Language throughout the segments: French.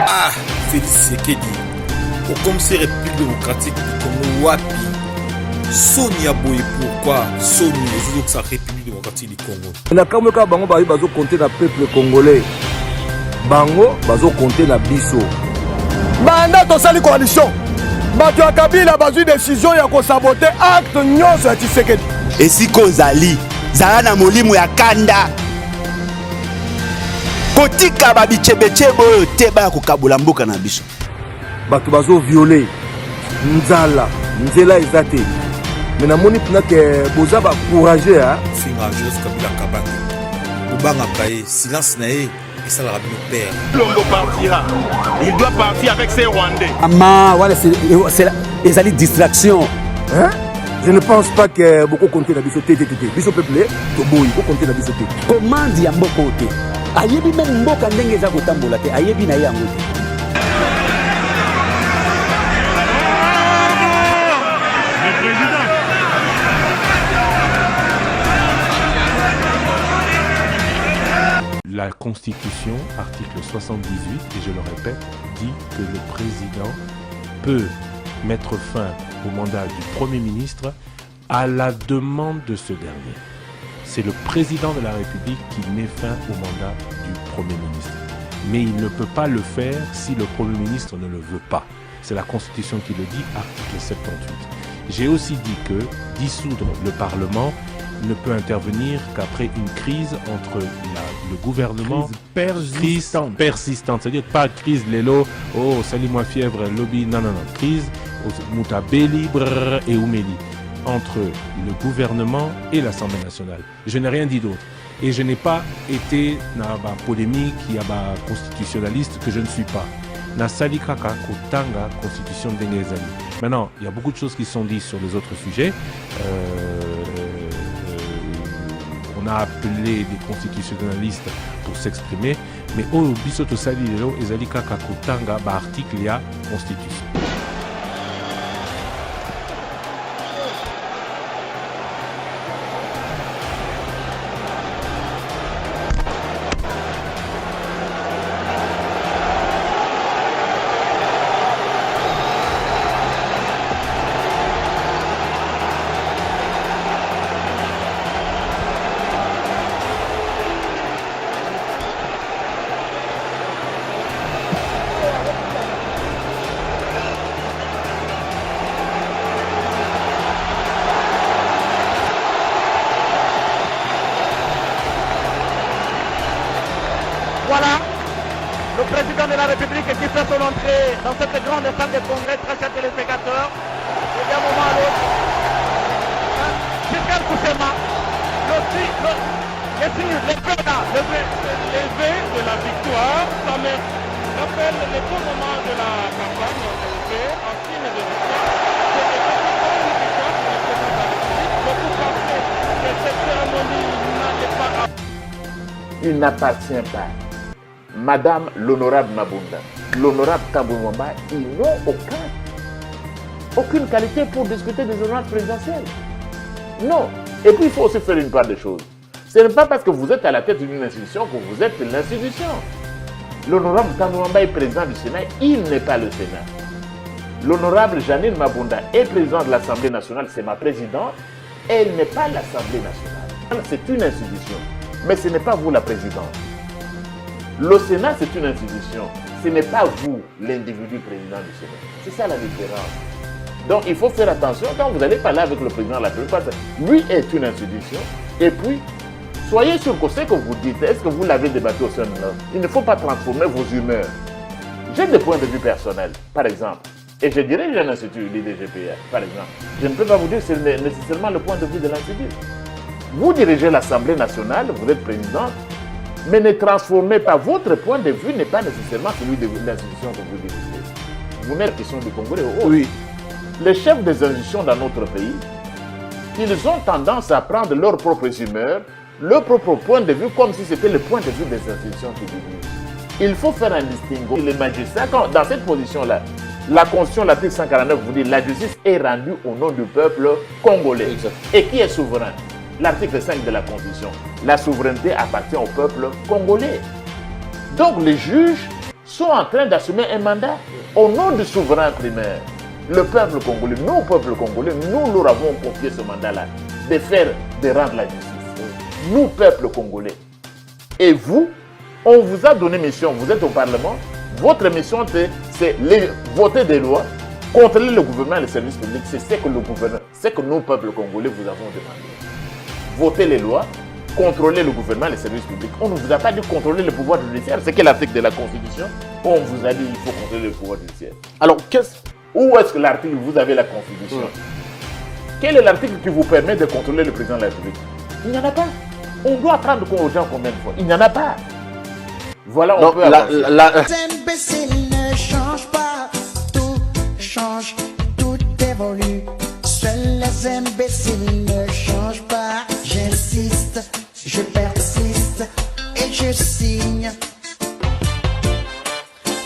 Ah, Félix Tshisekedi, au commissaire République démocratique du Congo, Wapi, Sonia Boye, pourquoi Sonia, les autres, sa République démocratique du Congo. Na kamoka bango bazo compter na peuple congolais. Bango bazo compter na biso. Banda to sali coalition. Bato ya Kabila bazu décision ya ko saboter acte nyonso ya Tshisekedi. Esiko zali, zala na molimo ya kanda. Kotika babichebechebo oyo te ba kokabula mboka na biso. Bato bazo violer nzala, nzela ezate. Mais namoni pina ke boza ba courageux hein. Singa Joseph Kabila Kabake. Obanga Paye, silence nae et ça la rabino père. Longo partira. Il doit partir avec ses Rwandais. Ama voilà c'est les alliés distraction. Hein? Je ne pense pas que beaucoup compter na biso tété. Biso peuple to boyi ko compter na biso té. Commande ya mboko té. Ayebi même mboka ndenge za kotambola té. Ayebi na yango té. La Constitution, article 78, et je le répète, dit que le président peut mettre fin au mandat du Premier ministre à la demande de ce dernier. C'est le président de la République qui met fin au mandat du Premier ministre. Mais il ne peut pas le faire si le Premier ministre ne le veut pas. C'est la Constitution qui le dit, article 78. J'ai aussi dit que dissoudre le Parlement ne peut intervenir qu'après une crise entre le gouvernement persistante, c'est-à-dire pas crise lélo, oh salis-moi fièvre, lobby, non, crise Moutabeli, et Oumeli, entre le gouvernement et l'Assemblée nationale. Je n'ai rien dit d'autre. Et je n'ai pas été dans la polémique, il y a des constitutionnalistes que je ne suis pas. Na sali kaka kotanga constitution d'Engezali. Maintenant, il y a beaucoup de choses qui sont dites sur les autres sujets. On a appelé des constitutionnalistes pour s'exprimer, mais au bisoto sali lelo ezali kaka kotanga ba article ya constitution. Voilà le président de la République qui fait son entrée dans cette grande salle de congrès, très chers téléspectateurs. Et d'un moment à l'autre, Giscard Koussema, le V de la victoire, ça me rappelle les bons moments de la campagne de V en signe de victoire. C'était une victoire pour le président de la République. Beaucoup pensaient que cette cérémonie n'allait pas. Il n'appartient pas. Madame l'honorable Mabunda, l'honorable Tamboumamba, ils n'ont aucune qualité pour discuter des ordonnances présidentielles. Non. Et puis il faut aussi faire une part des choses. Ce n'est pas parce que vous êtes à la tête d'une institution que vous êtes l'institution. L'honorable Tamboumamba est président du Sénat, il n'est pas le Sénat. L'honorable Janine Mabunda est président de l'Assemblée nationale, c'est ma présidente, elle n'est pas l'Assemblée nationale. C'est une institution, mais ce n'est pas vous la présidente. Le Sénat, c'est une institution. Ce n'est pas vous, l'individu président du Sénat. C'est ça la différence. Donc, il faut faire attention quand vous allez parler avec le président de la République. Parce que lui est une institution. Et puis, soyez sûr que ce que vous dites, est-ce que vous l'avez débattu au sein de l'homme? Il ne faut pas transformer vos humeurs. J'ai des points de vue personnels, par exemple. Et je dirige un institut, l'IDGPR, par exemple. Je ne peux pas vous dire que c'est nécessairement le point de vue de l'institut. Vous dirigez l'Assemblée nationale, vous êtes président. Mais ne transformez pas, votre point de vue n'est pas nécessairement celui de l'institution que vous dirigez. Vous n'êtes question du Congolais. Oui. Les chefs des institutions dans notre pays, ils ont tendance à prendre leur propre humeur, leur propre point de vue, comme si c'était le point de vue des institutions qui dirigent. Il faut faire un distinguo. Les magistrats, dans cette position-là, la Constitution, l'article 149 vous dit la justice est rendue au nom du peuple congolais. Exact. Et qui est souverain? L'article 5 de la Constitution. La souveraineté appartient au peuple congolais. Donc les juges sont en train d'assumer un mandat au nom du souverain primaire. Le peuple congolais, nous, peuple congolais, nous leur avons confié ce mandat-là, de rendre la justice. Nous, peuple congolais. Et vous, on vous a donné mission, vous êtes au Parlement, votre mission c'est voter des lois, contrôler le gouvernement et les services publics, c'est ce que le gouvernement, c'est que nous, peuple congolais, vous avons demandé. Voter les lois, contrôler le gouvernement et les services publics. On ne vous a pas dit contrôler le pouvoir judiciaire, c'est quel article de la Constitution? On vous a dit qu'il faut contrôler le pouvoir judiciaire. Alors, Où est-ce que l'article, vous avez la Constitution? Quel est l'article qui vous permet de contrôler le président de la République? Il n'y en a pas. On doit prendre compte aux gens combien de fois? Il n'y en a pas. Voilà, on peut avancer. Les imbéciles ne changent pas, tout change, tout évolue. Seuls les imbéciles ne changent pas. J'insiste, je persiste et je signe.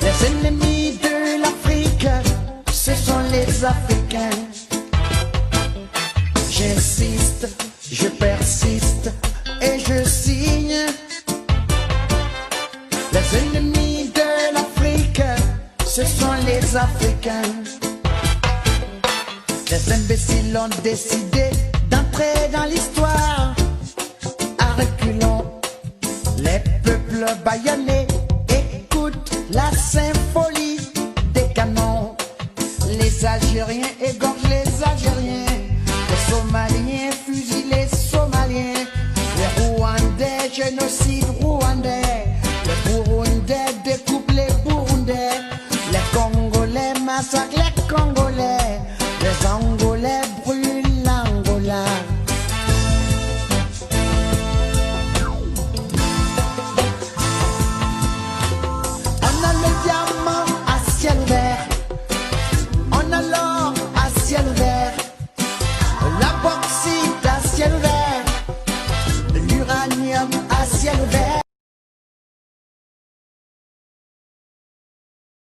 Les ennemis de l'Afrique, ce sont les Africains. J'insiste, je persiste et je signe. Les ennemis de l'Afrique, ce sont les Africains. Les imbéciles ont décidé d'entrer dans l'histoire. À reculons, les peuples bâillonnés écoutent la symphonie des canons. Les Algériens égorgent les Algériens. Les Somaliens fusillent les Somaliens. Les Rwandais génocide rwandais. Les Burundais découpent les Burundais. Les Congolais massacrent les Congolais. Les Angolais brûlent l'Angola. On a le diamant à ciel ouvert. On a l'or à ciel ouvert. La bauxite à ciel ouvert. L'uranium à ciel ouvert.